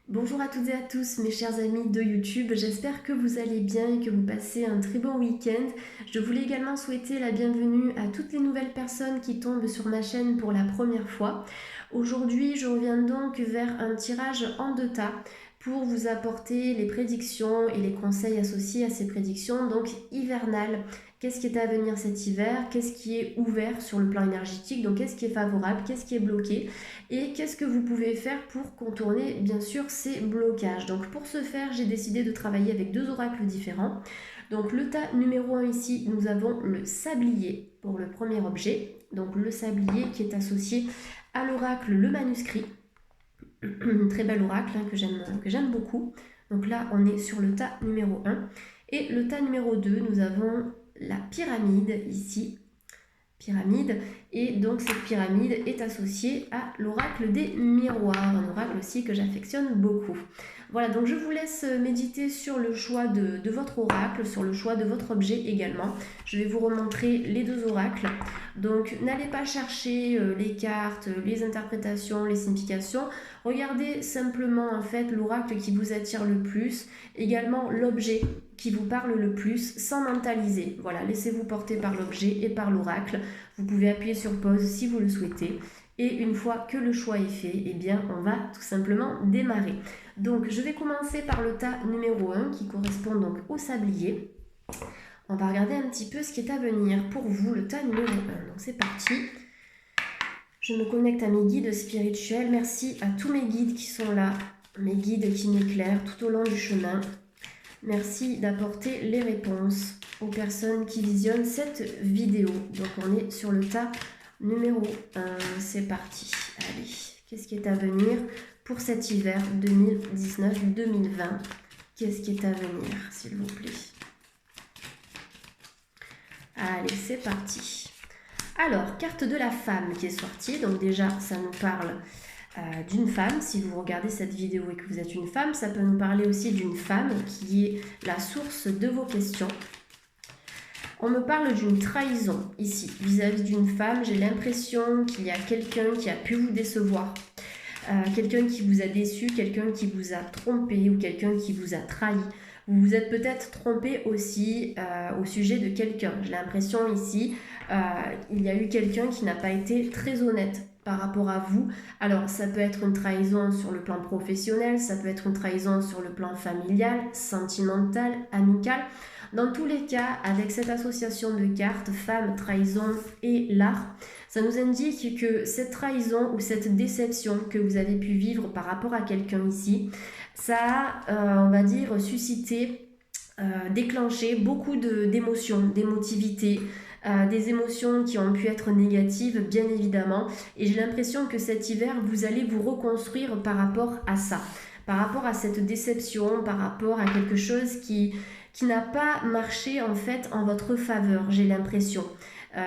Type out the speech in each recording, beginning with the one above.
Bonjour à toutes et à tous mes chers amis de YouTube, j'espère que vous allez bien et que vous passez un très bon week-end. Je voulais également souhaiter la bienvenue à toutes les nouvelles personnes qui tombent sur ma chaîne pour la première fois. Aujourd'hui, je reviens donc vers un tirage en deux tas pour vous apporter les prédictions et les conseils associés à ces prédictions, donc hivernales. Qu'est-ce qui est à venir cet hiver? Qu'est-ce qui est ouvert sur le plan énergétique? Donc qu'est-ce qui est favorable? Qu'est-ce qui est bloqué? Et qu'est-ce que vous pouvez faire pour contourner bien sûr ces blocages? Donc pour ce faire, j'ai décidé de travailler avec deux oracles différents. Donc le tas numéro 1 ici, nous avons le sablier pour le premier objet. Donc le sablier qui est associé à l'oracle le manuscrit. Très bel oracle que j'aime beaucoup. Donc là, on est sur le tas numéro 1. Et le tas numéro 2, nous avons la pyramide ici. Pyramide, et donc cette pyramide est associée à l'oracle des miroirs, un oracle aussi que j'affectionne beaucoup. Voilà, donc je vous laisse méditer sur le choix de votre oracle, sur le choix de votre objet également. Je vais vous remontrer les deux oracles. Donc n'allez pas chercher les cartes, les interprétations, les significations. Regardez simplement en fait l'oracle qui vous attire le plus, également l'objet qui vous parle le plus sans mentaliser. Voilà, laissez-vous porter par l'objet et par l'oracle. Vous pouvez appuyer sur pause si vous le souhaitez. Et une fois que le choix est fait, eh bien, on va tout simplement démarrer. Donc, je vais commencer par le tas numéro 1 qui correspond donc au sablier. On va regarder un petit peu ce qui est à venir pour vous, le tas numéro 1. Donc, c'est parti. Je me connecte à mes guides spirituels. Merci à tous mes guides qui sont là, mes guides qui m'éclairent tout au long du chemin. Merci d'apporter les réponses aux personnes qui visionnent cette vidéo. Donc on est sur le tas numéro 1. C'est parti. Allez, qu'est-ce qui est à venir pour cet hiver 2019-2020? Qu'est-ce qui est à venir, s'il vous plaît? Allez, c'est parti. Alors, carte de la femme qui est sortie. Donc déjà, ça nous parle d'une femme. Si vous regardez cette vidéo et que vous êtes une femme, ça peut nous parler aussi d'une femme qui est la source de vos questions. On me parle d'une trahison ici vis-à-vis d'une femme. J'ai l'impression qu'il y a quelqu'un qui a pu vous décevoir, quelqu'un qui vous a déçu, quelqu'un qui vous a trompé ou quelqu'un qui vous a trahi. Vous vous êtes peut-être trompé aussi au sujet de quelqu'un. J'ai l'impression ici, il y a eu quelqu'un qui n'a pas été très honnête par rapport à vous. Alors ça peut être une trahison sur le plan professionnel, ça peut être une trahison sur le plan familial, sentimental, amical. Dans tous les cas, avec cette association de cartes, femme, trahison et l'art, ça nous indique que cette trahison ou cette déception que vous avez pu vivre par rapport à quelqu'un ici, ça a, on va dire, suscité, déclenché beaucoup d'émotions, d'émotivité, des émotions qui ont pu être négatives, bien évidemment. Et j'ai l'impression que cet hiver, vous allez vous reconstruire par rapport à ça, par rapport à cette déception, par rapport à quelque chose qui n'a pas marché en fait en votre faveur, j'ai l'impression.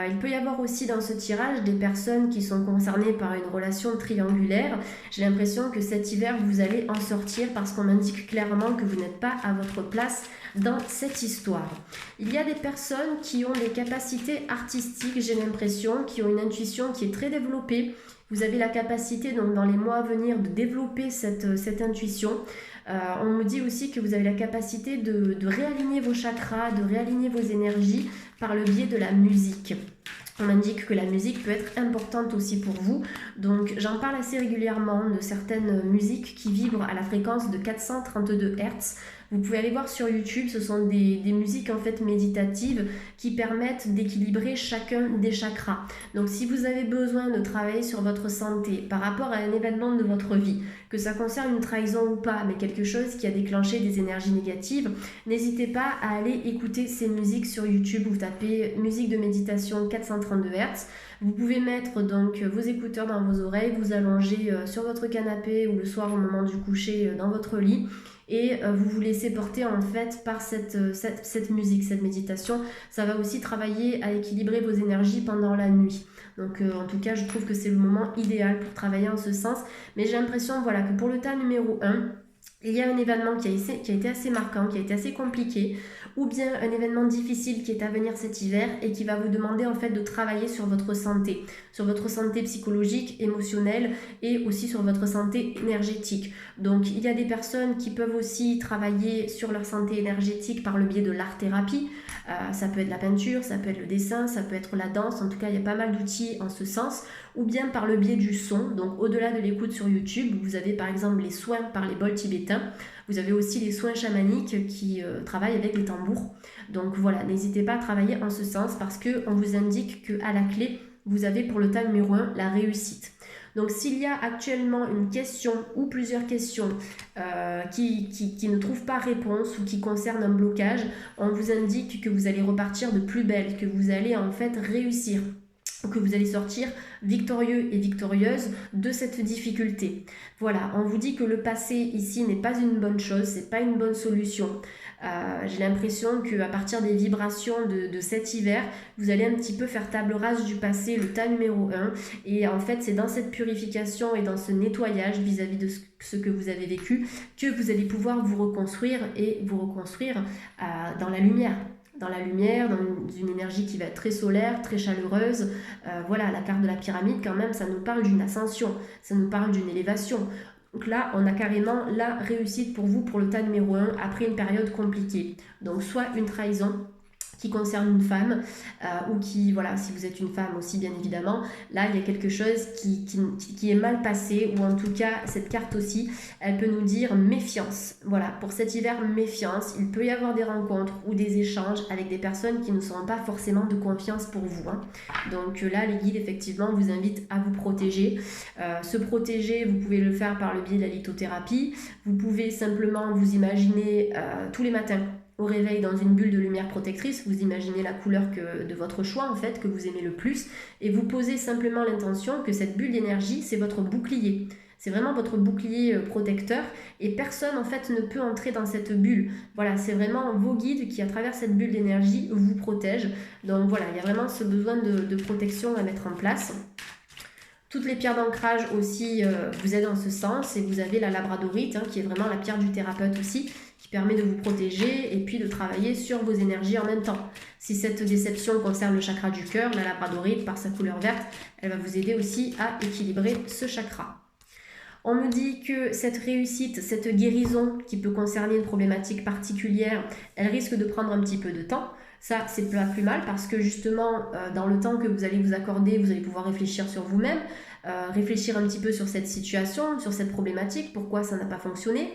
Il peut y avoir aussi dans ce tirage des personnes qui sont concernées par une relation triangulaire. J'ai l'impression que cet hiver, vous allez en sortir parce qu'on indique clairement que vous n'êtes pas à votre place dans cette histoire. Il y a des personnes qui ont des capacités artistiques, j'ai l'impression, qui ont une intuition qui est très développée. Vous avez la capacité donc dans les mois à venir de développer cette intuition. On me dit aussi que vous avez la capacité de réaligner vos chakras, de réaligner vos énergies par le biais de la musique. On m'indique que la musique peut être importante aussi pour vous. Donc j'en parle assez régulièrement de certaines musiques qui vibrent à la fréquence de 432 Hz. Vous pouvez aller voir sur YouTube, ce sont des musiques en fait méditatives qui permettent d'équilibrer chacun des chakras. Donc si vous avez besoin de travailler sur votre santé par rapport à un événement de votre vie, que ça concerne une trahison ou pas, mais quelque chose qui a déclenché des énergies négatives, n'hésitez pas à aller écouter ces musiques sur YouTube. Vous tapez musique de méditation 432 Hz. Vous pouvez mettre donc vos écouteurs dans vos oreilles, vous allonger sur votre canapé ou le soir au moment du coucher dans votre lit et vous vous laissez porter en fait par cette musique, cette méditation. Ça va aussi travailler à équilibrer vos énergies pendant la nuit. Donc en tout cas, je trouve que c'est le moment idéal pour travailler en ce sens. Mais j'ai l'impression voilà, que pour le tas numéro 1, il y a un événement qui a été assez marquant, qui a été assez compliqué, ou bien un événement difficile qui est à venir cet hiver et qui va vous demander en fait de travailler sur votre santé psychologique, émotionnelle et aussi sur votre santé énergétique. Donc il y a des personnes qui peuvent aussi travailler sur leur santé énergétique par le biais de l'art-thérapie. Ça peut être la peinture, ça peut être le dessin, ça peut être la danse, en tout cas il y a pas mal d'outils en ce sens, ou bien par le biais du son. Donc au-delà de l'écoute sur YouTube, vous avez par exemple les soins par les bols tibétains, vous avez aussi les soins chamaniques qui travaillent avec les tambours. Donc voilà, n'hésitez pas à travailler en ce sens parce qu'on vous indique qu'à la clé, vous avez pour le tas numéro 1 la réussite. Donc s'il y a actuellement une question ou plusieurs questions qui ne trouvent pas réponse ou qui concernent un blocage, on vous indique que vous allez repartir de plus belle, que vous allez en fait réussir, que vous allez sortir victorieux et victorieuse de cette difficulté. Voilà, on vous dit que le passé ici n'est pas une bonne chose, c'est pas une bonne solution. J'ai l'impression qu'à partir des vibrations de cet hiver, vous allez un petit peu faire table rase du passé, le tas numéro 1. Et en fait, c'est dans cette purification et dans ce nettoyage vis-à-vis de ce que vous avez vécu que vous allez pouvoir vous reconstruire et vous reconstruire dans la lumière. Dans une énergie qui va être très solaire, très chaleureuse. Voilà, la carte de la pyramide, quand même, ça nous parle d'une ascension, ça nous parle d'une élévation. Donc là, on a carrément la réussite pour vous pour le tas numéro 1 après une période compliquée. Donc soit une trahison qui concerne une femme ou qui, voilà, si vous êtes une femme aussi bien évidemment, là il y a quelque chose qui est mal passé, ou en tout cas cette carte aussi, elle peut nous dire méfiance. Voilà, pour cet hiver, méfiance, il peut y avoir des rencontres ou des échanges avec des personnes qui ne seront pas forcément de confiance pour vous. Donc là, les guides effectivement vous invitent à vous protéger. Se protéger, vous pouvez le faire par le biais de la lithothérapie, vous pouvez simplement vous imaginer tous les matins au réveil dans une bulle de lumière protectrice, vous imaginez la couleur de votre choix en fait, que vous aimez le plus, et vous posez simplement l'intention que cette bulle d'énergie, c'est votre bouclier. C'est vraiment votre bouclier protecteur et personne en fait ne peut entrer dans cette bulle. Voilà, c'est vraiment vos guides qui à travers cette bulle d'énergie vous protègent. Donc voilà, il y a vraiment ce besoin de protection à mettre en place. Toutes les pierres d'ancrage aussi vous aident en ce sens, et vous avez la labradorite qui est vraiment la pierre du thérapeute aussi, qui permet de vous protéger et puis de travailler sur vos énergies en même temps. Si cette déception concerne le chakra du cœur, la labradorite par sa couleur verte, elle va vous aider aussi à équilibrer ce chakra. On me dit que cette réussite, cette guérison qui peut concerner une problématique particulière, elle risque de prendre un petit peu de temps. Ça, c'est pas plus mal parce que justement, dans le temps que vous allez vous accorder, vous allez pouvoir réfléchir sur vous-même, réfléchir un petit peu sur cette situation, sur cette problématique, pourquoi ça n'a pas fonctionné.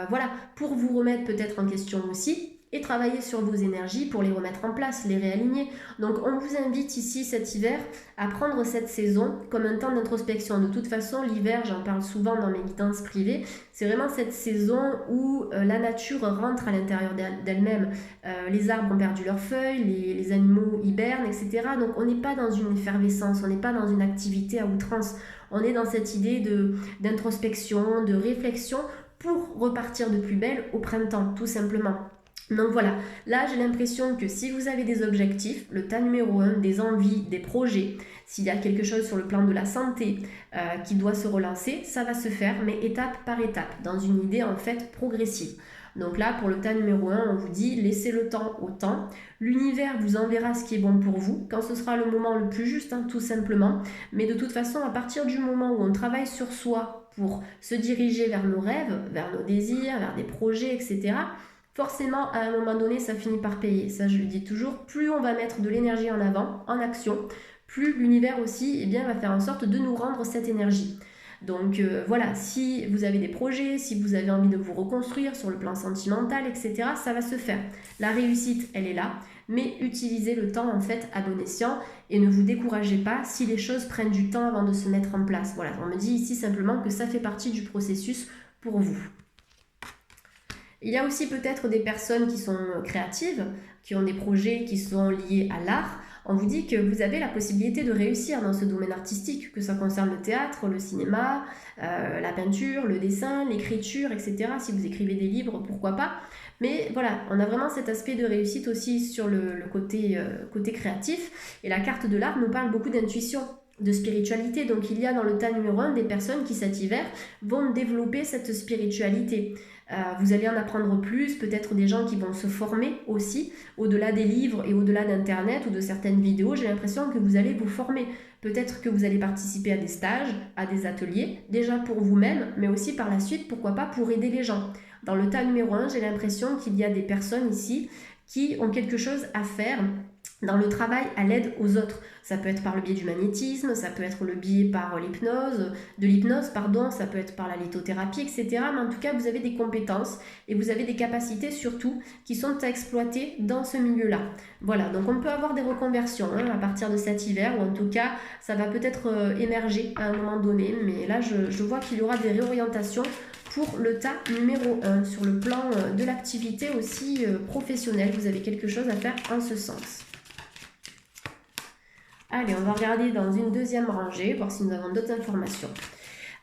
Voilà, pour vous remettre peut-être en question aussi et travailler sur vos énergies pour les remettre en place, les réaligner. Donc on vous invite ici cet hiver à prendre cette saison comme un temps d'introspection. De toute façon, l'hiver, j'en parle souvent dans mes guidances privées, c'est vraiment cette saison où la nature rentre à l'intérieur d'elle-même. Les arbres ont perdu leurs feuilles, les animaux hibernent, etc. Donc on n'est pas dans une effervescence, on n'est pas dans une activité à outrance. On est dans cette idée d'introspection, de réflexion pour repartir de plus belle au printemps, tout simplement. Donc voilà, là j'ai l'impression que si vous avez des objectifs, le tas numéro 1, des envies, des projets, s'il y a quelque chose sur le plan de la santé qui doit se relancer, ça va se faire, mais étape par étape, dans une idée en fait progressive. Donc là, pour le tas numéro 1, on vous dit laissez le temps au temps. L'univers vous enverra ce qui est bon pour vous, quand ce sera le moment le plus juste, tout simplement. Mais de toute façon, à partir du moment où on travaille sur soi pour se diriger vers nos rêves, vers nos désirs, vers des projets, etc., forcément, à un moment donné, ça finit par payer. Ça, je le dis toujours, plus on va mettre de l'énergie en avant, en action, plus l'univers aussi va faire en sorte de nous rendre cette énergie. Donc voilà, si vous avez des projets, si vous avez envie de vous reconstruire sur le plan sentimental, etc., ça va se faire. La réussite, elle est là, mais utilisez le temps en fait à bon escient et ne vous découragez pas si les choses prennent du temps avant de se mettre en place. Voilà, on me dit ici simplement que ça fait partie du processus pour vous. Il y a aussi peut-être des personnes qui sont créatives, qui ont des projets qui sont liés à l'art. On vous dit que vous avez la possibilité de réussir dans ce domaine artistique, que ça concerne le théâtre, le cinéma, la peinture, le dessin, l'écriture, etc. Si vous écrivez des livres, pourquoi pas. Mais voilà, on a vraiment cet aspect de réussite aussi sur le côté créatif. Et la carte de l'art nous parle beaucoup d'intuition de spiritualité. Donc il y a dans le tas numéro 1 des personnes qui cet hiver vont développer cette spiritualité. Vous allez en apprendre plus, peut-être des gens qui vont se former aussi, au-delà des livres et au-delà d'Internet ou de certaines vidéos. J'ai l'impression que vous allez vous former. Peut-être que vous allez participer à des stages, à des ateliers, déjà pour vous-même, mais aussi par la suite, pourquoi pas, pour aider les gens. Dans le tas numéro 1, j'ai l'impression qu'il y a des personnes ici qui ont quelque chose à faire dans le travail à l'aide aux autres. Ça peut être par le biais du magnétisme, ça peut être le biais par l'hypnose, ça peut être par la lithothérapie, etc. Mais en tout cas, vous avez des compétences et vous avez des capacités surtout qui sont à exploiter dans ce milieu-là. Voilà, donc on peut avoir des reconversions à partir de cet hiver, ou en tout cas, ça va peut-être émerger à un moment donné, mais là, je vois qu'il y aura des réorientations pour le tas numéro 1, sur le plan de l'activité aussi professionnelle. Vous avez quelque chose à faire en ce sens. Allez, on va regarder dans une deuxième rangée, voir si nous avons d'autres informations.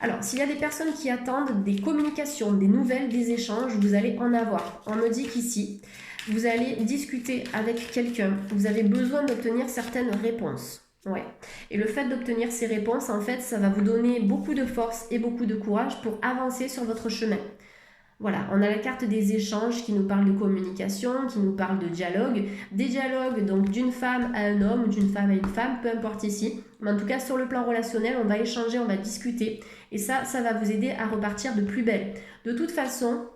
Alors, s'il y a des personnes qui attendent des communications, des nouvelles, des échanges, vous allez en avoir. On me dit qu'ici, vous allez discuter avec quelqu'un, vous avez besoin d'obtenir certaines réponses. Ouais. Et le fait d'obtenir ces réponses, en fait, ça va vous donner beaucoup de force et beaucoup de courage pour avancer sur votre chemin. Voilà, on a la carte des échanges qui nous parle de communication, qui nous parle de dialogue. Des dialogues donc d'une femme à un homme, d'une femme à une femme, peu importe ici. Mais en tout cas, sur le plan relationnel, on va échanger, on va discuter. Et ça va vous aider à repartir de plus belle. De toute façon,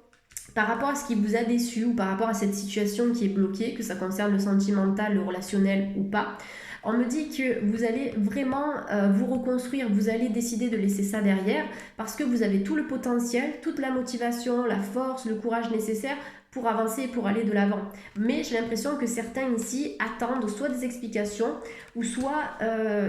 par rapport à ce qui vous a déçu ou par rapport à cette situation qui est bloquée, que ça concerne le sentimental, le relationnel ou pas, on me dit que vous allez vraiment vous reconstruire, vous allez décider de laisser ça derrière parce que vous avez tout le potentiel, toute la motivation, la force, le courage nécessaire pour avancer et pour aller de l'avant. Mais j'ai l'impression que certains ici attendent soit des explications ou soit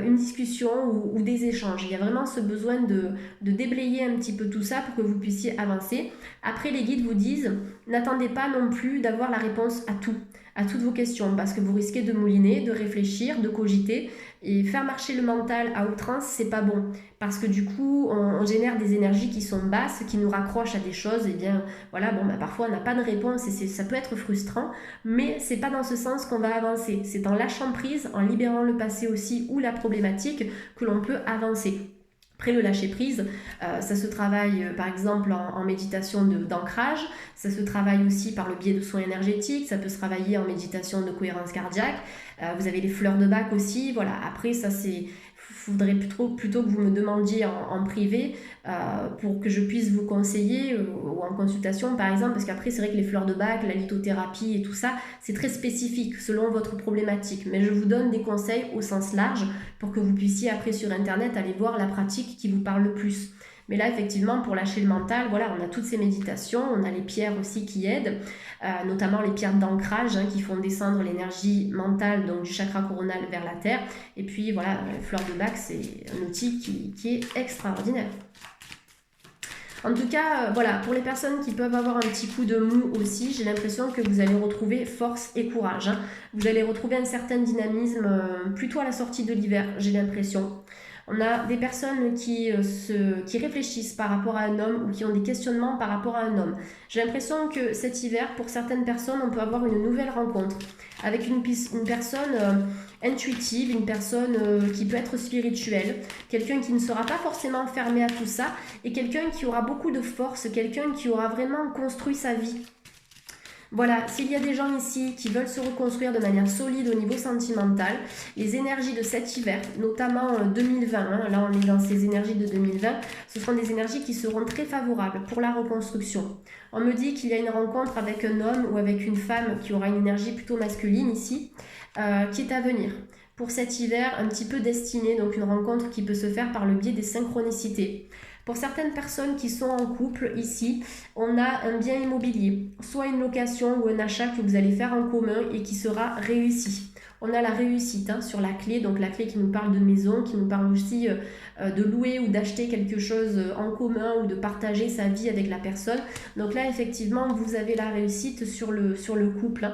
une discussion ou des échanges. Il y a vraiment ce besoin de déblayer un petit peu tout ça pour que vous puissiez avancer. Après, les guides vous disent, n'attendez pas non plus d'avoir la réponse à tout, à toutes vos questions, parce que vous risquez de mouliner, de réfléchir, de cogiter, et faire marcher le mental à outrance, c'est pas bon, parce que du coup, on génère des énergies qui sont basses, qui nous raccrochent à des choses, et bien, voilà, parfois on n'a pas de réponse, et ça peut être frustrant, mais c'est pas dans ce sens qu'on va avancer, c'est en lâchant prise, en libérant le passé aussi, ou la problématique, que l'on peut avancer. Après le lâcher prise, ça se travaille par exemple en méditation d'ancrage, ça se travaille aussi par le biais de soins énergétiques, ça peut se travailler en méditation de cohérence cardiaque, vous avez les fleurs de bac aussi, voilà, après ça c'est... Faudrait plutôt que vous me demandiez en privé pour que je puisse vous conseiller ou en consultation par exemple, parce qu'après c'est vrai que les fleurs de bac, la lithothérapie et tout ça, c'est très spécifique selon votre problématique, mais je vous donne des conseils au sens large pour que vous puissiez après sur internet aller voir la pratique qui vous parle le plus. Mais là, effectivement, pour lâcher le mental, voilà, on a toutes ces méditations, on a les pierres aussi qui aident, notamment les pierres d'ancrage qui font descendre l'énergie mentale, donc du chakra coronal vers la terre. Et puis, voilà, fleur de bac, c'est un outil qui est extraordinaire. En tout cas, voilà, pour les personnes qui peuvent avoir un petit coup de mou aussi, j'ai l'impression que vous allez retrouver force et courage. Vous allez retrouver un certain dynamisme plutôt à la sortie de l'hiver, j'ai l'impression. On a des personnes qui réfléchissent par rapport à un homme ou qui ont des questionnements par rapport à un homme. J'ai l'impression que cet hiver, pour certaines personnes, on peut avoir une nouvelle rencontre avec une personne intuitive, une personne qui peut être spirituelle, quelqu'un qui ne sera pas forcément fermé à tout ça et quelqu'un qui aura beaucoup de force, quelqu'un qui aura vraiment construit sa vie. Voilà, s'il y a des gens ici qui veulent se reconstruire de manière solide au niveau sentimental, les énergies de cet hiver, notamment 2020, là on est dans ces énergies de 2020, ce seront des énergies qui seront très favorables pour la reconstruction. On me dit qu'il y a une rencontre avec un homme ou avec une femme qui aura une énergie plutôt masculine ici, qui est à venir. Pour cet hiver, un petit peu destiné, donc une rencontre qui peut se faire par le biais des synchronicités. Pour certaines personnes qui sont en couple, ici, on a un bien immobilier, soit une location ou un achat que vous allez faire en commun et qui sera réussi. On a la réussite sur la clé, donc la clé qui nous parle de maison, qui nous parle aussi de louer ou d'acheter quelque chose en commun ou de partager sa vie avec la personne. Donc là, effectivement, vous avez la réussite sur le couple.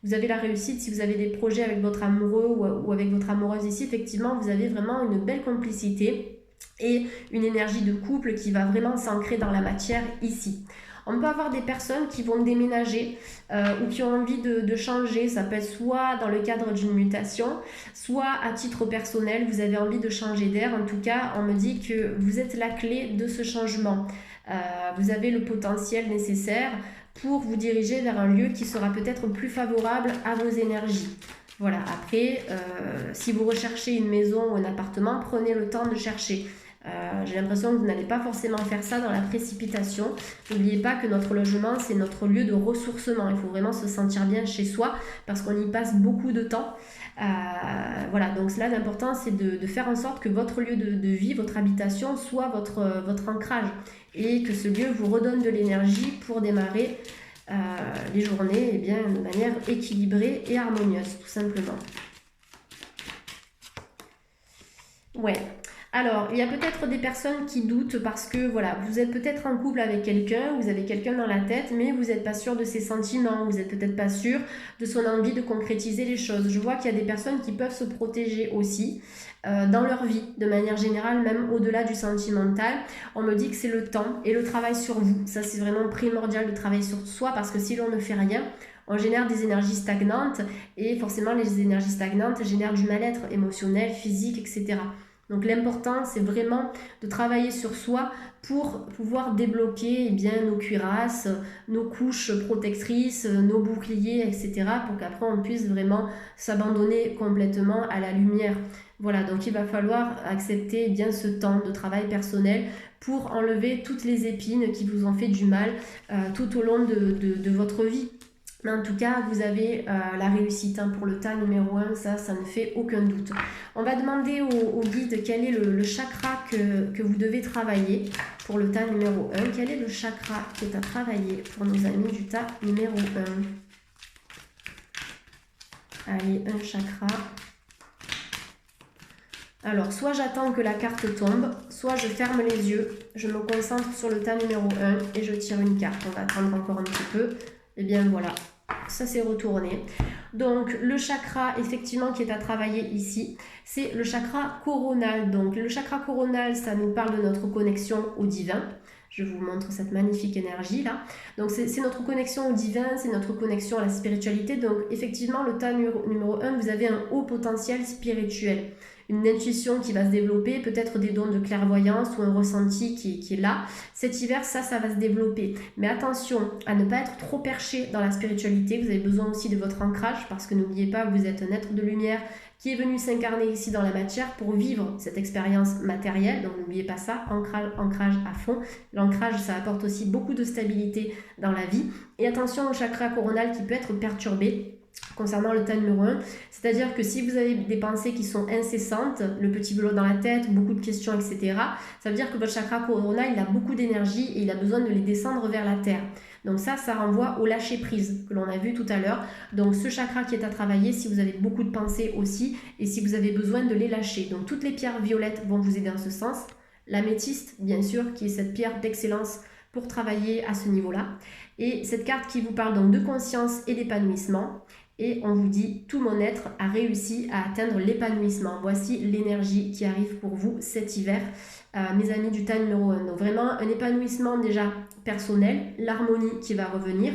Vous avez la réussite si vous avez des projets avec votre amoureux ou avec votre amoureuse ici. Effectivement, vous avez vraiment une belle complicité. et une énergie de couple qui va vraiment s'ancrer dans la matière ici. On peut avoir des personnes qui vont déménager ou qui ont envie de changer. Ça peut être soit dans le cadre d'une mutation, soit à titre personnel, vous avez envie de changer d'air. En tout cas, on me dit que vous êtes la clé de ce changement. Vous avez le potentiel nécessaire pour vous diriger vers un lieu qui sera peut-être plus favorable à vos énergies. Voilà, après, si vous recherchez une maison ou un appartement, prenez le temps de chercher. J'ai l'impression que vous n'allez pas forcément faire ça dans la précipitation. N'oubliez pas que notre logement, c'est notre lieu de ressourcement. Il faut vraiment se sentir bien chez soi parce qu'on y passe beaucoup de temps. Voilà, donc là, l'important, c'est de faire en sorte que votre lieu de vie, votre habitation, soit votre ancrage et que ce lieu vous redonne de l'énergie pour démarrer les journées de manière équilibrée et harmonieuse, tout simplement. Ouais. Alors, il y a peut-être des personnes qui doutent parce que voilà, vous êtes peut-être en couple avec quelqu'un, vous avez quelqu'un dans la tête, mais vous n'êtes pas sûr de ses sentiments, vous n'êtes peut-être pas sûr de son envie de concrétiser les choses. Je vois qu'il y a des personnes qui peuvent se protéger aussi dans leur vie, de manière générale, même au-delà du sentimental. On me dit que c'est le temps et le travail sur vous. Ça, c'est vraiment primordial de travailler sur soi parce que si l'on ne fait rien, on génère des énergies stagnantes et forcément, les énergies stagnantes génèrent du mal-être émotionnel, physique, etc. Donc l'important, c'est vraiment de travailler sur soi pour pouvoir débloquer nos cuirasses, nos couches protectrices, nos boucliers, etc. pour qu'après on puisse vraiment s'abandonner complètement à la lumière. Voilà, donc il va falloir accepter ce temps de travail personnel pour enlever toutes les épines qui vous ont fait du mal tout au long de votre vie. Mais en tout cas, vous avez la réussite pour le tas numéro 1, ça ne fait aucun doute. On va demander au guide quel est le chakra que vous devez travailler pour le tas numéro 1. Quel est le chakra qui est à travailler pour nos amis du tas numéro 1? Allez, un chakra. Alors, soit j'attends que la carte tombe, soit je ferme les yeux, je me concentre sur le tas numéro 1 et je tire une carte. On va attendre encore un petit peu. Et bien voilà, ça s'est retourné. Donc le chakra effectivement qui est à travailler ici, c'est le chakra coronal. Donc le chakra coronal, ça nous parle de notre connexion au divin. Je vous montre cette magnifique énergie là. Donc c'est notre connexion au divin, c'est notre connexion à la spiritualité. Donc effectivement le tas numéro 1, vous avez un haut potentiel spirituel. Une intuition qui va se développer, peut-être des dons de clairvoyance ou un ressenti qui est là. Cet hiver, ça va se développer. Mais attention à ne pas être trop perché dans la spiritualité. Vous avez besoin aussi de votre ancrage parce que n'oubliez pas que vous êtes un être de lumière qui est venu s'incarner ici dans la matière pour vivre cette expérience matérielle. Donc n'oubliez pas ça, ancrage à fond. L'ancrage, ça apporte aussi beaucoup de stabilité dans la vie. Et attention au chakra coronal qui peut être perturbé concernant le tas numéro 1, c'est-à-dire que si vous avez des pensées qui sont incessantes, le petit vélo dans la tête, beaucoup de questions, etc., ça veut dire que votre chakra coronal, il a beaucoup d'énergie et il a besoin de les descendre vers la terre. Donc ça renvoie au lâcher-prise que l'on a vu tout à l'heure. Donc ce chakra qui est à travailler, si vous avez beaucoup de pensées aussi, et si vous avez besoin de les lâcher. Donc toutes les pierres violettes vont vous aider en ce sens. L'améthyste, bien sûr, qui est cette pierre d'excellence pour travailler à ce niveau-là. Et cette carte qui vous parle donc de conscience et d'épanouissement. Et on vous dit, tout mon être a réussi à atteindre l'épanouissement. Voici l'énergie qui arrive pour vous cet hiver, mes amis du tas numéro 1. Donc vraiment un épanouissement déjà personnel, l'harmonie qui va revenir,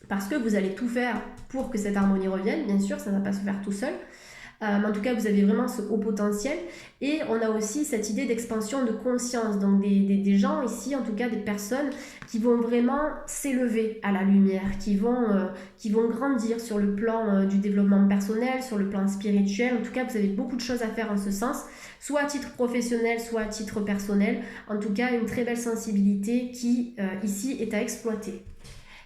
parce que vous allez tout faire pour que cette harmonie revienne. Bien sûr, ça ne va pas se faire tout seul. Mais en tout cas, vous avez vraiment ce haut potentiel. Et on a aussi cette idée d'expansion de conscience. Donc des gens ici, en tout cas des personnes qui vont vraiment s'élever à la lumière, qui vont grandir sur le plan du développement personnel, sur le plan spirituel. En tout cas, vous avez beaucoup de choses à faire en ce sens, soit à titre professionnel, soit à titre personnel. En tout cas, une très belle sensibilité qui, ici, est à exploiter.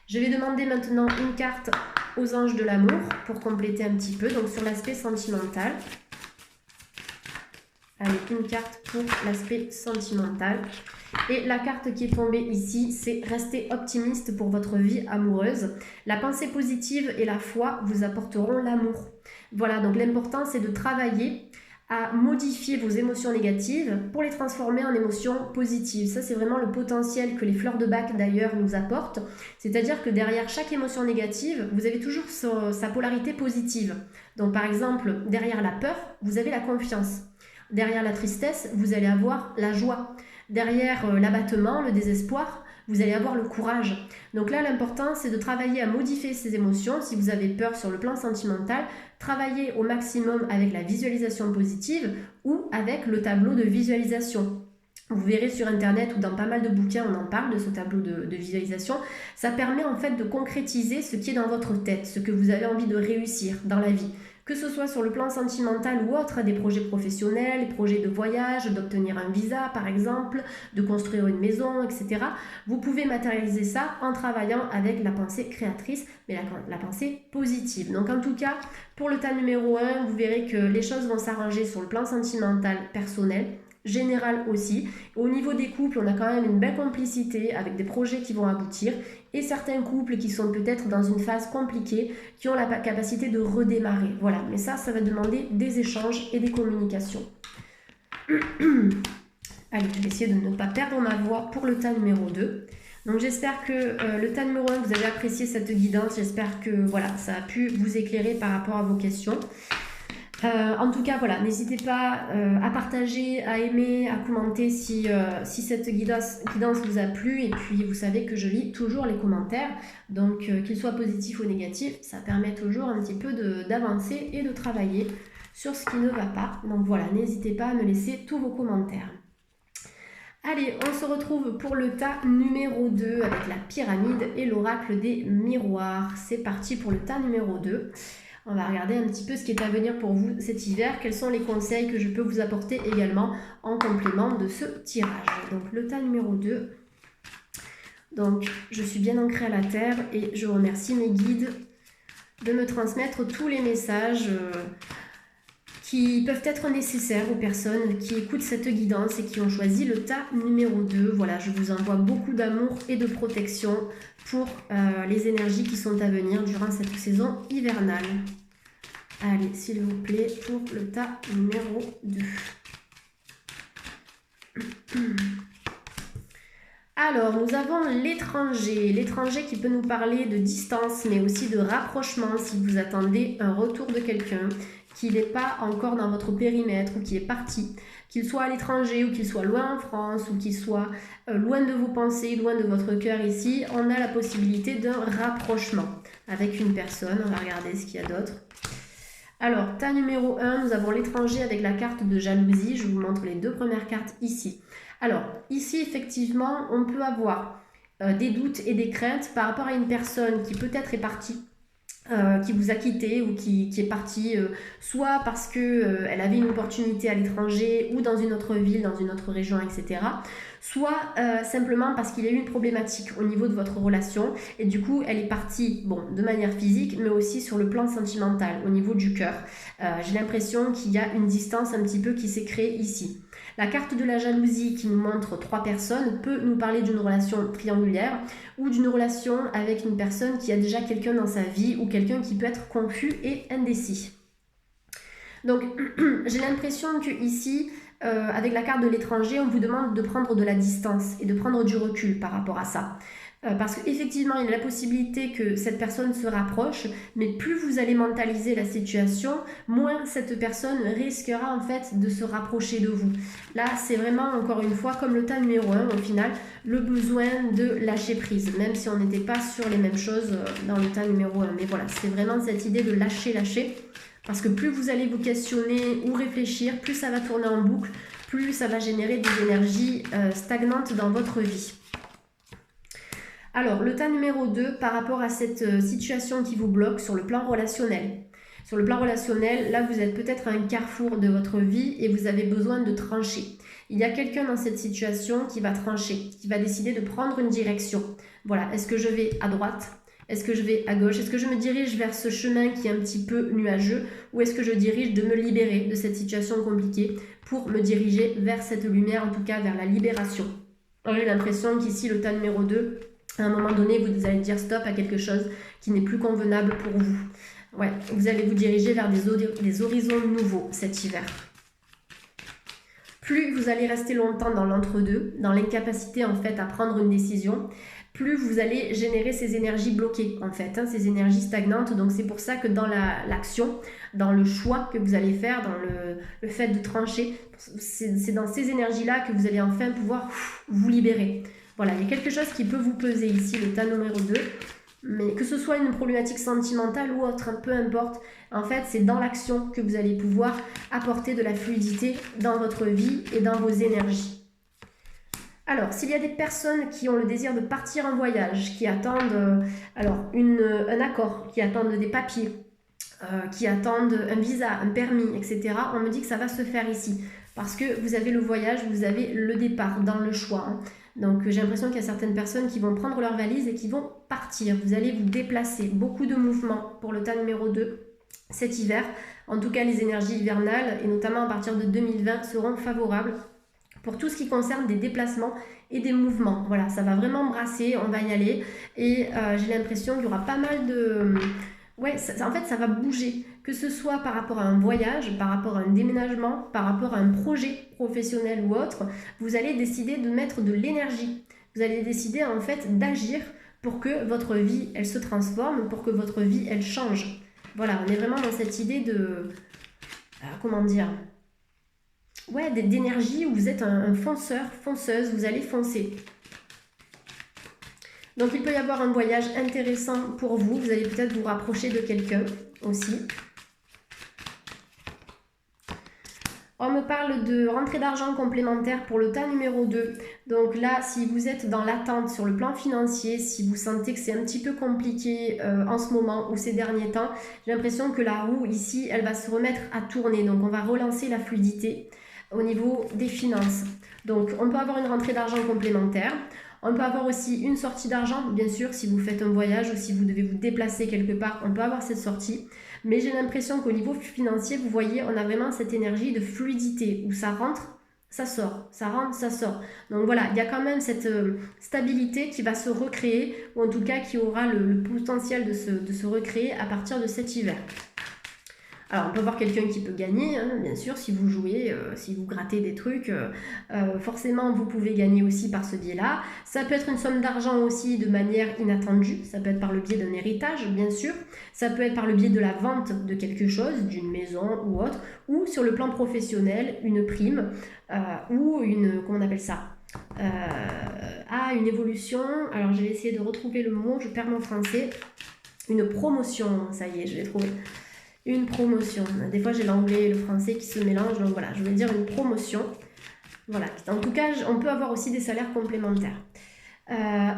Je vais demander maintenant une carte aux anges de l'amour pour compléter un petit peu, donc sur l'aspect sentimental. Allez, une carte pour l'aspect sentimental. Et la carte qui est tombée ici, c'est rester optimiste pour votre vie amoureuse. La pensée positive et la foi vous apporteront l'amour. Voilà, donc l'important c'est de travailler à modifier vos émotions négatives pour les transformer en émotions positives. Ça, c'est vraiment le potentiel que les fleurs de bac d'ailleurs nous apportent. C'est-à-dire que derrière chaque émotion négative, vous avez toujours sa polarité positive. Donc par exemple, derrière la peur, vous avez la confiance. Derrière la tristesse, vous allez avoir la joie. Derrière l'abattement, le désespoir, vous allez avoir le courage. Donc là, l'important, c'est de travailler à modifier ces émotions. Si vous avez peur sur le plan sentimental, travaillez au maximum avec la visualisation positive ou avec le tableau de visualisation. Vous verrez sur internet ou dans pas mal de bouquins, on en parle de ce tableau de visualisation. Ça permet en fait de concrétiser ce qui est dans votre tête, ce que vous avez envie de réussir dans la vie. Que ce soit sur le plan sentimental ou autre, des projets professionnels, des projets de voyage, d'obtenir un visa par exemple, de construire une maison, etc. Vous pouvez matérialiser ça en travaillant avec la pensée créatrice, mais la pensée positive. Donc en tout cas, pour le tas numéro 1, vous verrez que les choses vont s'arranger sur le plan sentimental, personnel, général aussi. Au niveau des couples, on a quand même une belle complicité avec des projets qui vont aboutir et certains couples qui sont peut-être dans une phase compliquée, qui ont la capacité de redémarrer. Voilà, mais ça va demander des échanges et des communications. Allez, je vais essayer de ne pas perdre ma voix pour le tas numéro 2. Donc j'espère que le tas numéro 1, vous avez apprécié cette guidance. J'espère que voilà, ça a pu vous éclairer par rapport à vos questions. En tout cas, voilà, n'hésitez pas à partager, à aimer, à commenter si cette guidance vous a plu. Et puis, vous savez que je lis toujours les commentaires. Donc, qu'ils soient positifs ou négatifs, ça permet toujours un petit peu d'avancer et de travailler sur ce qui ne va pas. Donc, voilà, n'hésitez pas à me laisser tous vos commentaires. Allez, on se retrouve pour le tas numéro 2 avec la pyramide et l'oracle des miroirs. C'est parti pour le tas numéro 2. On va regarder un petit peu ce qui est à venir pour vous cet hiver. Quels sont les conseils que je peux vous apporter également en complément de ce tirage. Donc le tas numéro 2. Donc je suis bien ancrée à la terre et je remercie mes guides de me transmettre tous les messages qui peuvent être nécessaires aux personnes qui écoutent cette guidance et qui ont choisi le tas numéro 2. Voilà, je vous envoie beaucoup d'amour et de protection pour les énergies qui sont à venir durant cette saison hivernale. Allez, s'il vous plaît, pour le tas numéro 2. Alors, nous avons l'étranger. L'étranger qui peut nous parler de distance, mais aussi de rapprochement si vous attendez un retour de quelqu'un qui n'est pas encore dans votre périmètre ou qui est parti, qu'il soit à l'étranger ou qu'il soit loin en France ou qu'il soit loin de vos pensées, loin de votre cœur ici, on a la possibilité d'un rapprochement avec une personne. On va regarder ce qu'il y a d'autre. Alors, tas numéro 1, nous avons l'étranger avec la carte de jalousie. Je vous montre les deux premières cartes ici. Alors, ici, effectivement, on peut avoir des doutes et des craintes par rapport à une personne qui peut-être est partie, qui vous a quitté ou qui est partie soit parce qu'elle avait une opportunité à l'étranger ou dans une autre ville, dans une autre région, etc. Soit simplement parce qu'il y a eu une problématique au niveau de votre relation et du coup elle est partie de manière physique mais aussi sur le plan sentimental, au niveau du cœur. J'ai l'impression qu'il y a une distance un petit peu qui s'est créée ici. La carte de la jalousie qui nous montre 3 personnes peut nous parler d'une relation triangulaire ou d'une relation avec une personne qui a déjà quelqu'un dans sa vie ou quelqu'un qui peut être confus et indécis. Donc j'ai l'impression que ici, avec la carte de l'étranger, on vous demande de prendre de la distance et de prendre du recul par rapport à ça. Parce qu'effectivement, il y a la possibilité que cette personne se rapproche, mais plus vous allez mentaliser la situation, moins cette personne risquera en fait de se rapprocher de vous. Là, c'est vraiment, encore une fois, comme le tas numéro 1, au final, le besoin de lâcher prise, même si on n'était pas sur les mêmes choses dans le tas numéro 1. Mais voilà, c'est vraiment cette idée de lâcher. Parce que plus vous allez vous questionner ou réfléchir, plus ça va tourner en boucle, plus ça va générer des énergies stagnantes dans votre vie. Alors, le tas numéro 2, par rapport à cette situation qui vous bloque sur le plan relationnel. Sur le plan relationnel, là, vous êtes peut-être à un carrefour de votre vie et vous avez besoin de trancher. Il y a quelqu'un dans cette situation qui va trancher, qui va décider de prendre une direction. Voilà, est-ce que je vais à droite ? Est-ce que je vais à gauche? Est-ce que je me dirige vers ce chemin qui est un petit peu nuageux? Ou est-ce que je dirige de me libérer de cette situation compliquée pour me diriger vers cette lumière, en tout cas vers la libération? J'ai l'impression qu'ici, le tas numéro 2, à un moment donné, vous allez dire stop à quelque chose qui n'est plus convenable pour vous. Ouais, vous allez vous diriger vers des horizons nouveaux cet hiver. Plus vous allez rester longtemps dans l'entre-deux, dans l'incapacité en fait à prendre une décision, plus vous allez générer ces énergies bloquées en fait, hein, ces énergies stagnantes. Donc c'est pour ça que dans l'action, dans le choix que vous allez faire, dans le fait de trancher, c'est dans ces énergies-là que vous allez enfin pouvoir vous libérer. Voilà, il y a quelque chose qui peut vous peser ici, le tas numéro 2. Mais que ce soit une problématique sentimentale ou autre, hein, peu importe, en fait, c'est dans l'action que vous allez pouvoir apporter de la fluidité dans votre vie et dans vos énergies. Alors, s'il y a des personnes qui ont le désir de partir en voyage, qui attendent un accord, qui attendent des papiers, qui attendent un visa, un permis, etc., on me dit que ça va se faire ici. Parce que vous avez le voyage, vous avez le départ dans le choix. Hein. Donc j'ai l'impression qu'il y a certaines personnes qui vont prendre leur valise et qui vont partir. Vous allez vous déplacer. Beaucoup de mouvements pour le tas numéro 2 cet hiver. En tout cas, les énergies hivernales, et notamment à partir de 2020, seront favorables pour tout ce qui concerne des déplacements et des mouvements. Voilà, ça va vraiment brasser, on va y aller. Et j'ai l'impression qu'il y aura pas mal de... Ouais, en fait, ça va bouger, que ce soit par rapport à un voyage, par rapport à un déménagement, par rapport à un projet professionnel ou autre. Vous allez décider de mettre de l'énergie. Vous allez décider en fait d'agir pour que votre vie, elle se transforme, pour que votre vie, elle change. Voilà, on est vraiment dans cette idée de... comment dire ? Ouais, d'énergie où vous êtes un fonceur, fonceuse, vous allez foncer. Donc il peut y avoir un voyage intéressant pour vous. Vous allez peut-être vous rapprocher de quelqu'un aussi. On me parle de rentrée d'argent complémentaire pour le tas numéro 2. Donc là, si vous êtes dans l'attente sur le plan financier, si vous sentez que c'est un petit peu compliqué en ce moment ou ces derniers temps, j'ai l'impression que la roue ici, elle va se remettre à tourner. Donc on va relancer la fluidité au niveau des finances. Donc on peut avoir une rentrée d'argent complémentaire. On peut avoir aussi une sortie d'argent, bien sûr, si vous faites un voyage ou si vous devez vous déplacer quelque part, on peut avoir cette sortie. Mais j'ai l'impression qu'au niveau financier, vous voyez, on a vraiment cette énergie de fluidité où ça rentre, ça sort, ça rentre, ça sort. Donc voilà, il y a quand même cette stabilité qui va se recréer, ou en tout cas qui aura le potentiel de se recréer à partir de cet hiver. Alors, on peut voir quelqu'un qui peut gagner, hein, bien sûr, si vous jouez, si vous grattez des trucs, forcément, vous pouvez gagner aussi par ce biais-là. Ça peut être une somme d'argent aussi de manière inattendue, ça peut être par le biais d'un héritage, bien sûr. Ça peut être par le biais de la vente de quelque chose, d'une maison ou autre, ou sur le plan professionnel, une prime, ou une, comment on appelle ça une évolution. Alors, je vais essayer de retrouver le mot, je perds mon français. Une promotion, ça y est, je l'ai trouvé. Une promotion. Des fois, j'ai l'anglais et le français qui se mélangent. Donc voilà, je vais dire une promotion. Voilà. En tout cas, on peut avoir aussi des salaires complémentaires.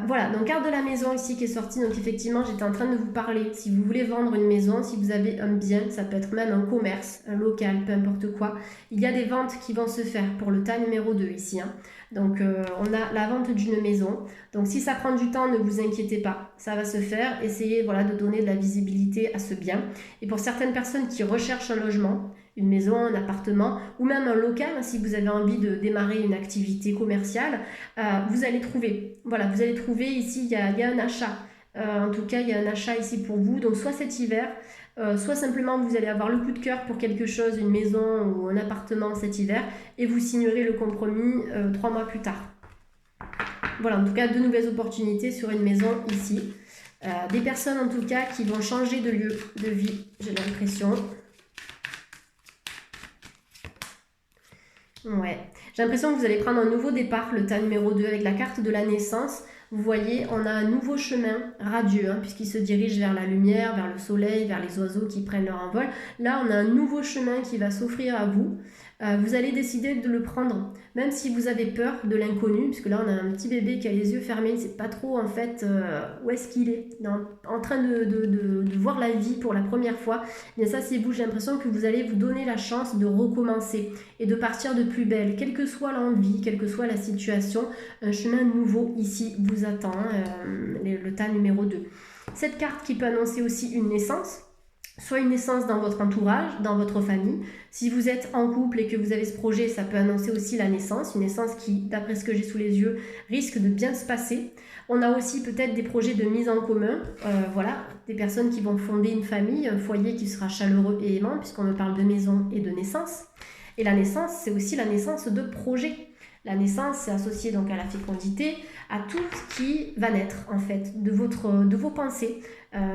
Voilà, donc carte de la maison ici qui est sortie. Donc effectivement, j'étais en train de vous parler. Si vous voulez vendre une maison, si vous avez un bien, ça peut être même un commerce, un local, peu importe quoi. Il y a des ventes qui vont se faire pour le tas numéro 2 ici. Hein. Donc on a la vente d'une maison. Donc si ça prend du temps, ne vous inquiétez pas, ça va se faire. Essayez de donner de la visibilité à ce bien. Et pour certaines personnes qui recherchent un logement, une maison, un appartement ou même un local, si vous avez envie de démarrer une activité commerciale, vous allez trouver. Voilà, vous allez trouver ici, il y a un achat. En tout cas, il y a un achat ici pour vous. Donc soit cet hiver, soit simplement vous allez avoir le coup de cœur pour quelque chose, une maison ou un appartement cet hiver, et vous signerez le compromis 3 mois plus tard. Voilà, en tout cas, de nouvelles opportunités sur une maison ici. Des personnes en tout cas qui vont changer de lieu de vie, j'ai l'impression. Ouais, j'ai l'impression que vous allez prendre un nouveau départ, le tas numéro 2 avec la carte de la naissance. Vous voyez, on a un nouveau chemin radieux, hein, puisqu'il se dirige vers la lumière, vers le soleil, vers les oiseaux qui prennent leur envol. Là, on a un nouveau chemin qui va s'offrir à vous. Vous allez décider de le prendre, même si vous avez peur de l'inconnu, puisque là, on a un petit bébé qui a les yeux fermés, il ne sait pas trop, en fait, où est-ce qu'il est, en train de voir la vie pour la première fois. Bien ça, c'est vous, j'ai l'impression que vous allez vous donner la chance de recommencer et de partir de plus belle, quelle que soit l'envie, quelle que soit la situation, un chemin nouveau ici vous attend, le tas numéro 2. Cette carte qui peut annoncer aussi une naissance, soit une naissance dans votre entourage, dans votre famille. Si vous êtes en couple et que vous avez ce projet, ça peut annoncer aussi la naissance, une naissance qui, d'après ce que j'ai sous les yeux, risque de bien se passer. On a aussi peut-être des projets de mise en commun, voilà, des personnes qui vont fonder une famille, un foyer qui sera chaleureux et aimant, puisqu'on me parle de maison et de naissance. Et la naissance, c'est aussi la naissance de projets. La naissance, c'est associé donc à la fécondité, à tout ce qui va naître en fait de vos pensées,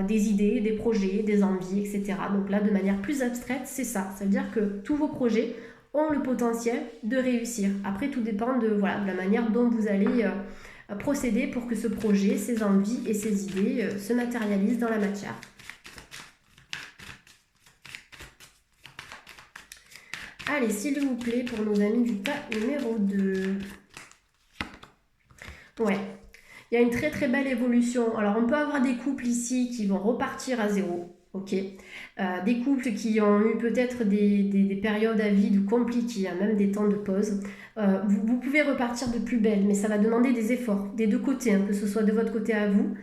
des idées, des projets, des envies, etc. Donc là, de manière plus abstraite, c'est ça. Ça veut dire que tous vos projets ont le potentiel de réussir. Après, tout dépend de, voilà, de la manière dont vous allez procéder pour que ce projet, ces envies et ces idées se matérialisent dans la matière. Allez, s'il vous plaît, pour nos amis du tas numéro 2. Ouais, il y a une très très belle évolution. Alors, on peut avoir des couples ici qui vont repartir à zéro. Ok, des couples qui ont eu peut-être des périodes à vide compliquées, même des temps de pause. Vous pouvez repartir de plus belle, mais ça va demander des efforts des deux côtés, hein, que ce soit de votre côté à vous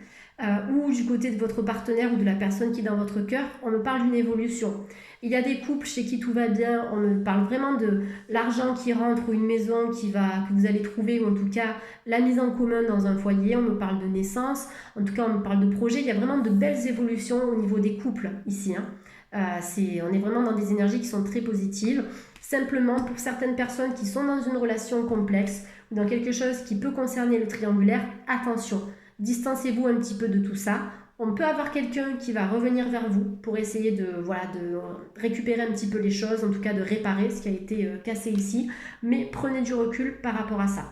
ou du côté de votre partenaire ou de la personne qui est dans votre cœur. On me parle d'une évolution. Il y a des couples chez qui tout va bien, on me parle vraiment de l'argent qui rentre ou une maison que vous allez trouver, ou en tout cas la mise en commun dans un foyer, on me parle de naissance, en tout cas on me parle de projet. Il y a vraiment de belles évolutions au niveau des couples ici. On est vraiment dans des énergies qui sont très positives. Simplement, pour certaines personnes qui sont dans une relation complexe ou dans quelque chose qui peut concerner le triangulaire, attention, distancez-vous un petit peu de tout ça. On peut avoir quelqu'un qui va revenir vers vous pour essayer de récupérer un petit peu les choses, en tout cas de réparer ce qui a été cassé ici, mais prenez du recul par rapport à ça.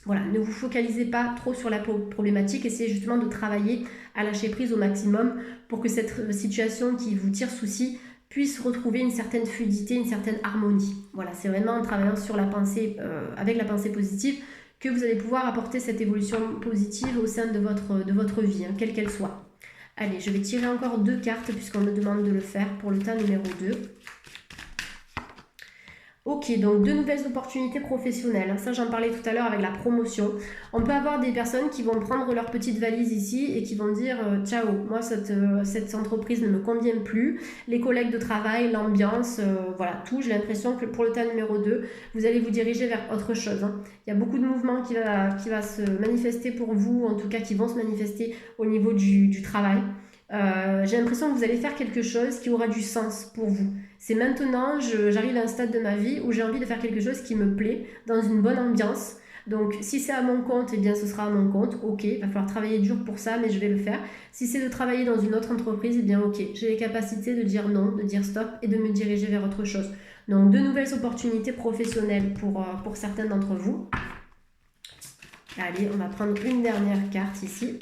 Voilà, ne vous focalisez pas trop sur la problématique, essayez justement de travailler à lâcher prise au maximum pour que cette situation qui vous tire souci puisse retrouver une certaine fluidité, une certaine harmonie. Voilà, c'est vraiment en travaillant sur la pensée, avec la pensée positive, que vous allez pouvoir apporter cette évolution positive au sein de votre vie, quelle qu'elle soit. Allez, je vais tirer encore 2 cartes puisqu'on me demande de le faire pour le tas numéro 2. Ok, donc 2 nouvelles opportunités professionnelles. Ça, j'en parlais tout à l'heure avec la promotion. On peut avoir des personnes qui vont prendre leur petite valise ici et qui vont dire « Ciao, moi, cette entreprise ne me convient plus. Les collègues de travail, l'ambiance, voilà, tout. » J'ai l'impression que pour le tas numéro 2, vous allez vous diriger vers autre chose. Il y a beaucoup de mouvements qui va se manifester pour vous, en tout cas qui vont se manifester au niveau du travail. J'ai l'impression que vous allez faire quelque chose qui aura du sens pour vous. C'est maintenant, j'arrive à un stade de ma vie où j'ai envie de faire quelque chose qui me plaît, dans une bonne ambiance. Donc si c'est à mon compte, eh bien ce sera à mon compte. Ok, il va falloir travailler dur pour ça, mais je vais le faire. Si c'est de travailler dans une autre entreprise, eh bien ok, j'ai les capacités de dire non, de dire stop et de me diriger vers autre chose. Donc 2 nouvelles opportunités professionnelles pour certains d'entre vous. Allez, on va prendre une dernière carte ici.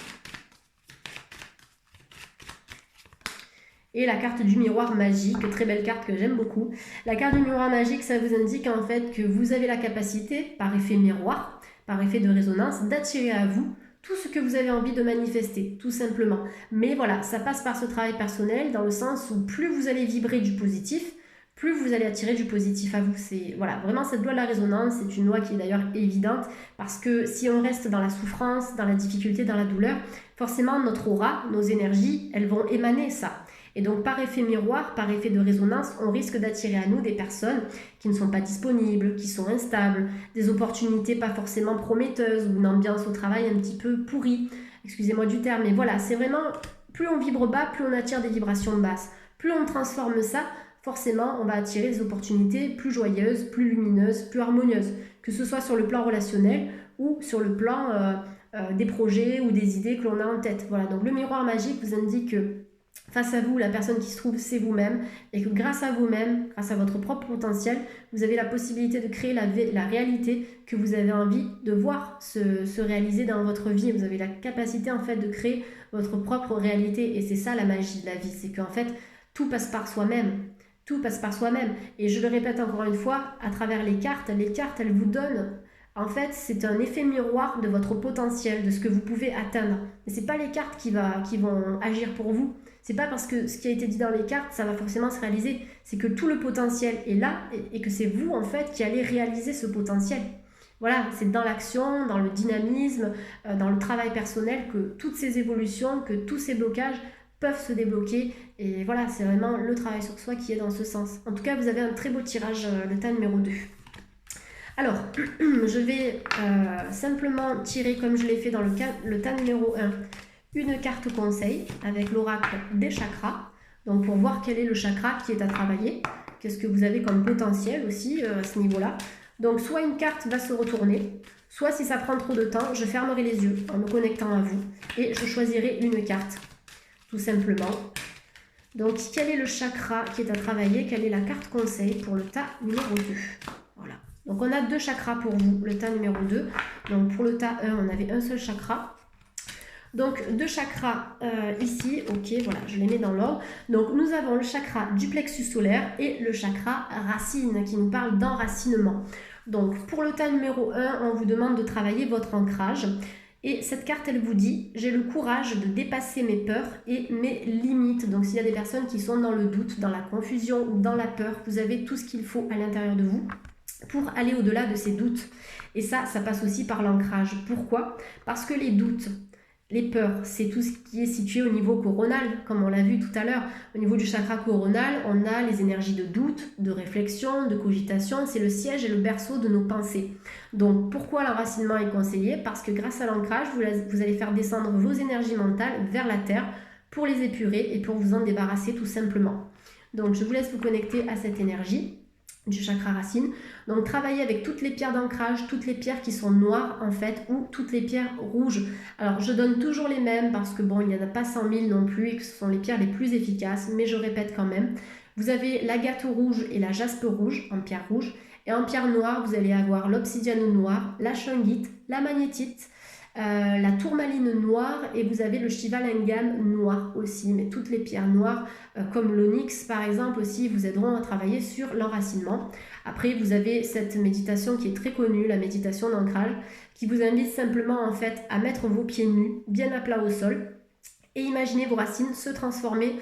Et la carte du miroir magique, très belle carte que j'aime beaucoup. La carte du miroir magique, ça vous indique en fait que vous avez la capacité, par effet miroir, par effet de résonance, d'attirer à vous tout ce que vous avez envie de manifester, tout simplement. Mais voilà, ça passe par ce travail personnel, dans le sens où plus vous allez vibrer du positif, plus vous allez attirer du positif à vous. C'est voilà, vraiment cette loi de la résonance, c'est une loi qui est d'ailleurs évidente, parce que si on reste dans la souffrance, dans la difficulté, dans la douleur, forcément notre aura, nos énergies, elles vont émaner ça. Et donc par effet miroir, par effet de résonance, on risque d'attirer à nous des personnes qui ne sont pas disponibles, qui sont instables, des opportunités pas forcément prometteuses ou une ambiance au travail un petit peu pourrie. Excusez-moi du terme, mais voilà, c'est vraiment, plus on vibre bas, plus on attire des vibrations basses. Plus on transforme ça, forcément, on va attirer des opportunités plus joyeuses, plus lumineuses, plus harmonieuses, que ce soit sur le plan relationnel ou sur le plan des projets ou des idées que l'on a en tête. Voilà, donc le miroir magique vous indique que face à vous, la personne qui se trouve, c'est vous-même, et que grâce à vous-même, grâce à votre propre potentiel, vous avez la possibilité de créer la réalité que vous avez envie de voir se réaliser dans votre vie. Vous avez la capacité en fait de créer votre propre réalité, et c'est ça la magie de la vie, c'est qu'en fait, tout passe par soi-même. Tout passe par soi-même. Et je le répète encore une fois, à travers les cartes, elles vous donnent... En fait, c'est un effet miroir de votre potentiel, de ce que vous pouvez atteindre. Mais ce n'est pas les cartes qui vont agir pour vous. C'est pas parce que ce qui a été dit dans les cartes, ça va forcément se réaliser. C'est que tout le potentiel est là et que c'est vous, en fait, qui allez réaliser ce potentiel. Voilà, c'est dans l'action, dans le dynamisme, dans le travail personnel que toutes ces évolutions, que tous ces blocages peuvent se débloquer. Et voilà, c'est vraiment le travail sur soi qui est dans ce sens. En tout cas, vous avez un très beau tirage, le tas numéro 2. Alors, je vais simplement tirer, comme je l'ai fait dans le tas numéro 1, une carte conseil avec l'oracle des chakras. Donc, pour voir quel est le chakra qui est à travailler, qu'est-ce que vous avez comme potentiel aussi à ce niveau-là. Donc soit une carte va se retourner, soit si ça prend trop de temps, je fermerai les yeux en me connectant à vous et je choisirai une carte, tout simplement. Donc quel est le chakra qui est à travailler? Quelle est la carte conseil pour le tas numéro 2? Voilà. Donc on a 2 chakras pour vous, le tas numéro 2. Donc pour le tas 1, on avait un seul chakra. Donc 2 chakras ici, ok, voilà, je les mets dans l'ordre. Donc nous avons le chakra du plexus solaire et le chakra racine qui nous parle d'enracinement. Donc pour le tas numéro 1, on vous demande de travailler votre ancrage. Et cette carte, elle vous dit, j'ai le courage de dépasser mes peurs et mes limites. Donc s'il y a des personnes qui sont dans le doute, dans la confusion ou dans la peur, vous avez tout ce qu'il faut à l'intérieur de vous pour aller au-delà de ces doutes. Et ça passe aussi par l'ancrage. Pourquoi? Parce que les doutes, les peurs, c'est tout ce qui est situé au niveau coronal, comme on l'a vu tout à l'heure. Au niveau du chakra coronal, on a les énergies de doute, de réflexion, de cogitation. C'est le siège et le berceau de nos pensées. Donc, pourquoi l'enracinement est conseillé? Parce que grâce à l'ancrage, vous allez faire descendre vos énergies mentales vers la terre pour les épurer et pour vous en débarrasser tout simplement. Donc, je vous laisse vous connecter à cette énergie du chakra racine. Donc travaillez avec toutes les pierres d'ancrage, toutes les pierres qui sont noires en fait, ou toutes les pierres rouges. Alors je donne toujours les mêmes parce que bon, il n'y en a pas 100 000 non plus et que ce sont les pierres les plus efficaces, mais je répète quand même. Vous avez l'agate rouge et la jaspe rouge en pierre rouge, et en pierre noire vous allez avoir l'obsidiane noire, la shungite, la magnétite, la tourmaline noire, et vous avez le shivalingam noir aussi. Mais toutes les pierres noires comme l'onyx par exemple aussi vous aideront à travailler sur l'enracinement. Après vous avez cette méditation qui est très connue, la méditation d'ancrage, qui vous invite simplement en fait à mettre vos pieds nus bien à plat au sol et imaginez vos racines se transformer,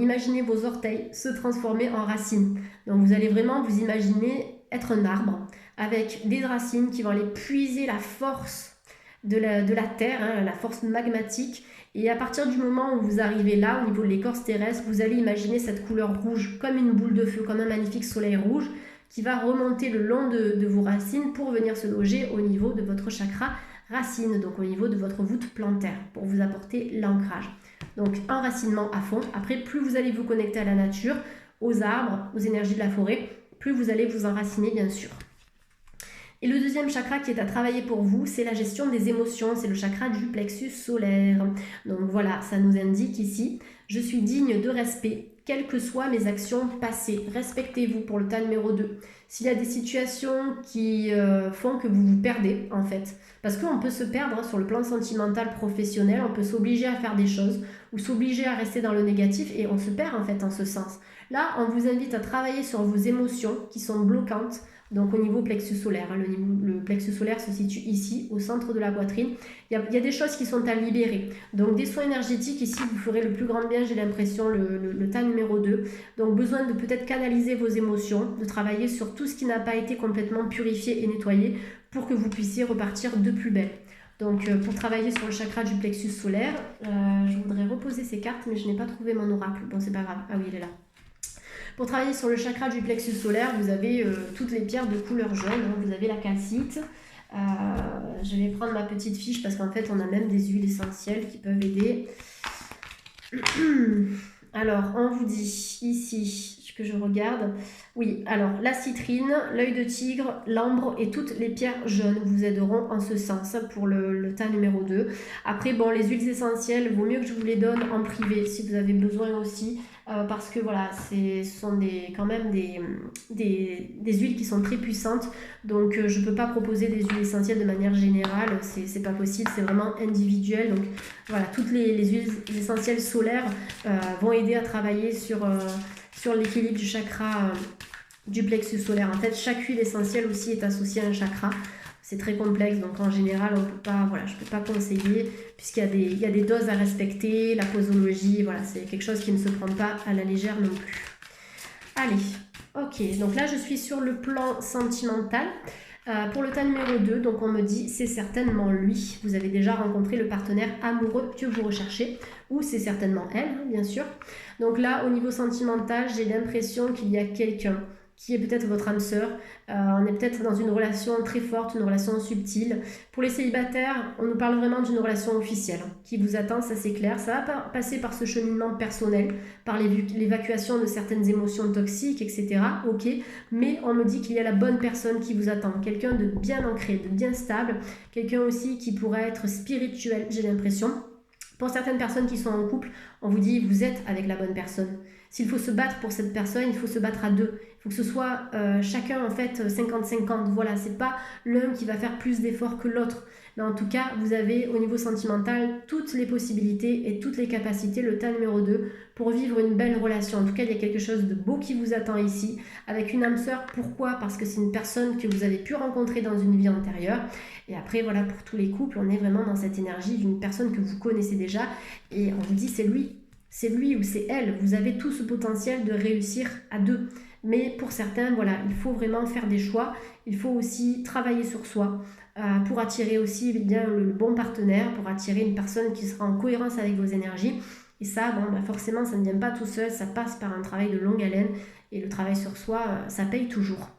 imaginez vos orteils se transformer en racines. Donc vous allez vraiment vous imaginer être un arbre avec des racines qui vont aller puiser la force de la terre, hein, la force magmatique. Et à partir du moment où vous arrivez là, au niveau de l'écorce terrestre, vous allez imaginer cette couleur rouge, comme une boule de feu, comme un magnifique soleil rouge, qui va remonter le long de vos racines pour venir se loger au niveau de votre chakra racine, donc au niveau de votre voûte plantaire, pour vous apporter l'ancrage. Donc enracinement à fond. Après, plus vous allez vous connecter à la nature, aux arbres, aux énergies de la forêt, plus vous allez vous enraciner, bien sûr. Et le deuxième chakra qui est à travailler pour vous, c'est la gestion des émotions, c'est le chakra du plexus solaire. Donc voilà, ça nous indique ici, je suis digne de respect, quelles que soient mes actions passées. Respectez-vous pour le tas numéro 2. S'il y a des situations qui font que vous vous perdez, en fait, parce qu'on peut se perdre sur le plan sentimental, professionnel, on peut s'obliger à faire des choses ou s'obliger à rester dans le négatif et on se perd en fait en ce sens. Là, on vous invite à travailler sur vos émotions qui sont bloquantes. Donc au niveau plexus solaire, hein, le plexus solaire se situe ici, au centre de la poitrine. Il y a des choses qui sont à libérer. Donc des soins énergétiques, ici vous ferez le plus grand bien, j'ai l'impression, le tas numéro 2. Donc besoin de peut-être canaliser vos émotions, de travailler sur tout ce qui n'a pas été complètement purifié et nettoyé pour que vous puissiez repartir de plus belle. Donc pour travailler sur le chakra du plexus solaire, je voudrais reposer ces cartes, mais je n'ai pas trouvé mon oracle. Bon, c'est pas grave. Ah oui, il est là. Pour travailler sur le chakra du plexus solaire, vous avez toutes les pierres de couleur jaune. Hein. Vous avez la calcite. Je vais prendre ma petite fiche parce qu'en fait, on a même des huiles essentielles qui peuvent aider. Alors, on vous dit ici, que je regarde. Oui, alors la citrine, l'œil de tigre, l'ambre et toutes les pierres jaunes vous aideront en ce sens pour le tas numéro 2. Après, bon, les huiles essentielles, vaut mieux que je vous les donne en privé si vous avez besoin aussi. Parce que voilà, ce sont quand même des huiles qui sont très puissantes, donc je ne peux pas proposer des huiles essentielles de manière générale, c'est pas possible, c'est vraiment individuel. Donc voilà, toutes les huiles essentielles solaires vont aider à travailler sur l'équilibre du chakra du plexus solaire. En fait, chaque huile essentielle aussi est associée à un chakra. C'est très complexe, donc en général, je ne peux pas conseiller, puisqu'il y a des doses à respecter, la posologie, voilà, c'est quelque chose qui ne se prend pas à la légère non plus. Allez, ok, donc là je suis sur le plan sentimental. Pour le tas numéro 2, donc on me dit c'est certainement lui. Vous avez déjà rencontré le partenaire amoureux que vous recherchez, ou c'est certainement elle, bien sûr. Donc là, au niveau sentimental, j'ai l'impression qu'il y a quelqu'un qui est peut-être votre âme sœur. On est peut-être dans une relation très forte, une relation subtile. Pour les célibataires, on nous parle vraiment d'une relation officielle qui vous attend, ça c'est clair. Ça va passer par ce cheminement personnel, par l'évacuation de certaines émotions toxiques, etc. Ok, mais on me dit qu'il y a la bonne personne qui vous attend, quelqu'un de bien ancré, de bien stable, quelqu'un aussi qui pourrait être spirituel, j'ai l'impression. Pour certaines personnes qui sont en couple, on vous dit vous êtes avec la bonne personne. S'il faut se battre pour cette personne, il faut se battre à deux. Il faut que ce soit chacun en fait 50-50. Voilà, c'est pas l'un qui va faire plus d'efforts que l'autre. Mais en tout cas, vous avez au niveau sentimental toutes les possibilités et toutes les capacités, le tas numéro 2, pour vivre une belle relation. En tout cas, il y a quelque chose de beau qui vous attend ici, avec une âme sœur. Pourquoi? Parce que c'est une personne que vous avez pu rencontrer dans une vie antérieure. Et après, voilà, pour tous les couples, on est vraiment dans cette énergie d'une personne que vous connaissez déjà. Et on vous dit, c'est lui ou c'est elle. Vous avez tout ce potentiel de réussir à deux. Mais pour certains, voilà, il faut vraiment faire des choix. Il faut aussi travailler sur soi pour attirer aussi bien le bon partenaire, pour attirer une personne qui sera en cohérence avec vos énergies. Et ça, bon, bah forcément, ça ne vient pas tout seul. Ça passe par un travail de longue haleine. Et le travail sur soi, ça paye toujours.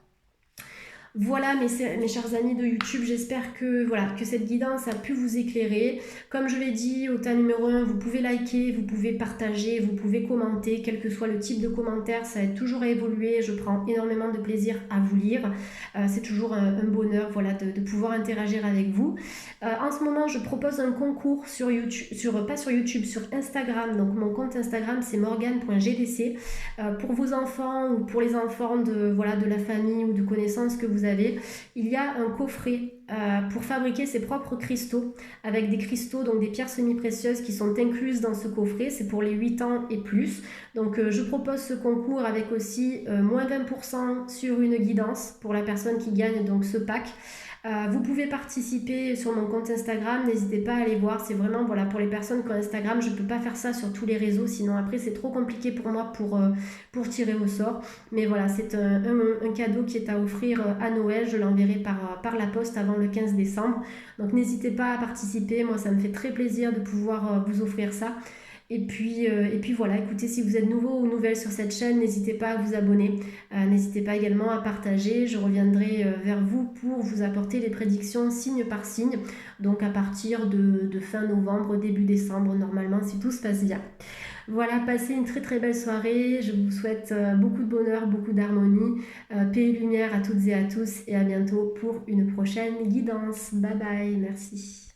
Voilà mes chers amis de YouTube, j'espère que, voilà, que cette guidance a pu vous éclairer. Comme je l'ai dit, au tas numéro 1, vous pouvez liker, vous pouvez partager, vous pouvez commenter, quel que soit le type de commentaire, ça aide toujours à évoluer. Je prends énormément de plaisir à vous lire. C'est toujours un bonheur, voilà, de pouvoir interagir avec vous. En ce moment, je propose un concours sur YouTube, pas sur YouTube, sur Instagram. Donc mon compte Instagram, c'est morgane.gdc. Pour vos enfants ou pour les enfants de la famille ou de connaissances que vous avez, il y a un coffret pour fabriquer ses propres cristaux avec des cristaux, donc des pierres semi-précieuses qui sont incluses dans ce coffret. C'est pour les 8 ans et plus. Donc je propose ce concours avec aussi moins 20% sur une guidance pour la personne qui gagne donc ce pack. Vous pouvez participer sur mon compte Instagram, n'hésitez pas à aller voir, c'est vraiment voilà, pour les personnes qui ont Instagram, je ne peux pas faire ça sur tous les réseaux, sinon après c'est trop compliqué pour moi pour tirer au sort. Mais voilà, c'est un cadeau qui est à offrir à Noël, je l'enverrai par la poste avant le 15 décembre. Donc n'hésitez pas à participer, moi ça me fait très plaisir de pouvoir vous offrir ça. Et puis voilà, écoutez, si vous êtes nouveau ou nouvelle sur cette chaîne, n'hésitez pas à vous abonner. N'hésitez pas également à partager. Je reviendrai vers vous pour vous apporter les prédictions signe par signe. Donc à partir de fin novembre, début décembre, normalement, si tout se passe bien. Voilà, passez une très très belle soirée. Je vous souhaite beaucoup de bonheur, beaucoup d'harmonie. Paix et lumière à toutes et à tous. Et à bientôt pour une prochaine guidance. Bye bye, merci.